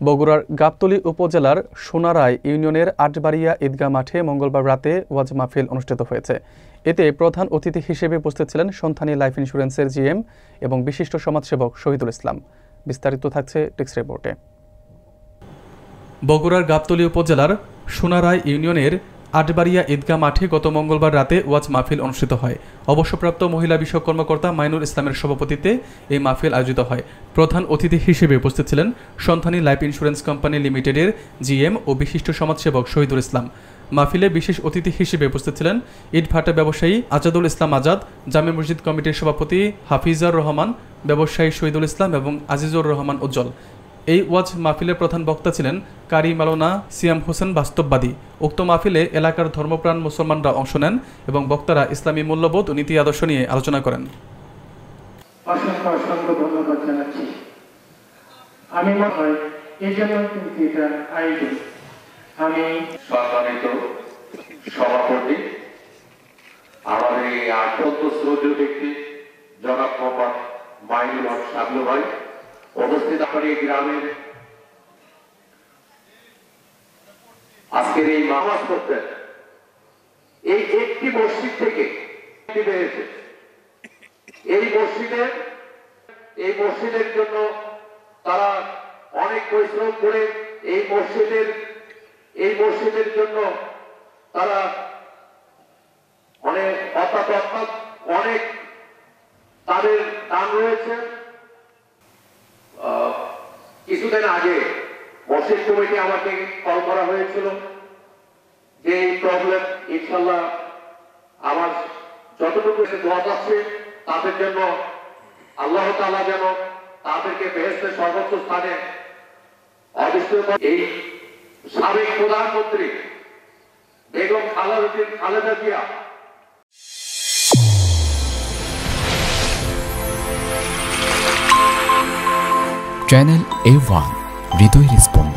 বগুড়ার গাবতলী উপজেলার সোনারায় ইউনিয়নের আটবাড়িয়া ঈদগাহ মাঠে মঙ্গলবার রাতে ওয়াজ মাহফিল অনুষ্ঠিত হয়েছে। এতে প্রধান অতিথি হিসেবে উপস্থিত ছিলেন সন্তানী লাইফ ইন্স্যুরেন্সের জিএম এবং বিশিষ্ট সমাজসেবক শহীদুল ইসলাম। বিস্তারিত থাকছে টেক্সট রিপোর্টে। বগুড়ার গাবতলী উপজেলার সোনারায় ইউনিয়নের আটবাড়িয়া ঈদগাহ মাঠে গত মঙ্গলবার রাতে ওয়াজ মাহফিল অনুষ্ঠিত হয়। অবসরপ্রাপ্ত মহিলা বিষয়ক কর্মকর্তা মাইনুর ইসলামের সভাপতিত্বে এই মাহফিল আয়োজিত হয়। প্রধান অতিথি হিসেবে উপস্থিত ছিলেন সন্তানী লাইফ ইন্স্যুরেন্স কোম্পানি লিমিটেডের জিএম ও বিশিষ্ট সমাজসেবক শহীদুল ইসলাম। মাহফিলে বিশেষ অতিথি হিসেবে উপস্থিত ছিলেন ইটভাটা ব্যবসায়ী আজাদুল ইসলাম আজাদ, জামে মসজিদ কমিটির সভাপতি হাফিজার রহমান, ব্যবসায়ী শহীদুল ইসলাম এবং আজিজুর রহমান উজ্জ্বল। এই ওয়াজ মাহফিলের প্রধান বক্তা ছিলেন কারি মাওলানা সিয়াম হোসেন বাস্তববাদী। উক্ত মাহফিলে এলাকার ধর্মপ্রাণ মুসলমানরা অংশ নেন এবং বক্তারা ইসলামী মূল্যবোধ ও নীতি আদর্শ নিয়ে আলোচনা করেন। অসংখ্য ধন্যবাদ জানাচ্ছি। আমি মনে হয় এই জন্য কিন্তু এটা আয়োজন। আমি সম্মানিত সভাপতি, আমাদের এই অত্যন্ত শ্রদ্ধেয় ব্যক্তি জনাব মোহাম্মদ মাইনুল হক সাবলু ভাই উপস্থিত, আমার এই গ্রামের আজকের এই নামাজ পড়তে এই একটি মসজিদ থেকে পেয়েছে। এই মসজিদের জন্য তারা অনেক পরিশ্রম করে এই মসজিদের জন্য তারা অনেক তাদের দান রয়েছে। কিছুদিন আগে মসজিদ কমিটি আমাকে কল করা হয়েছিল যে এই প্রবলেম, ইনশাল্লাহ আমার যতটুকু দোয়া আছে তাদের জন্য আল্লাহ তাআলা যেন তাদেরকে বেহেশতের সর্বোচ্চ স্থানে অধিষ্ঠিত। এই সাবেক প্রধানমন্ত্রী বেগম খালেদা জিয়া চ্যানেল A1 হৃদয় রেসপন্স।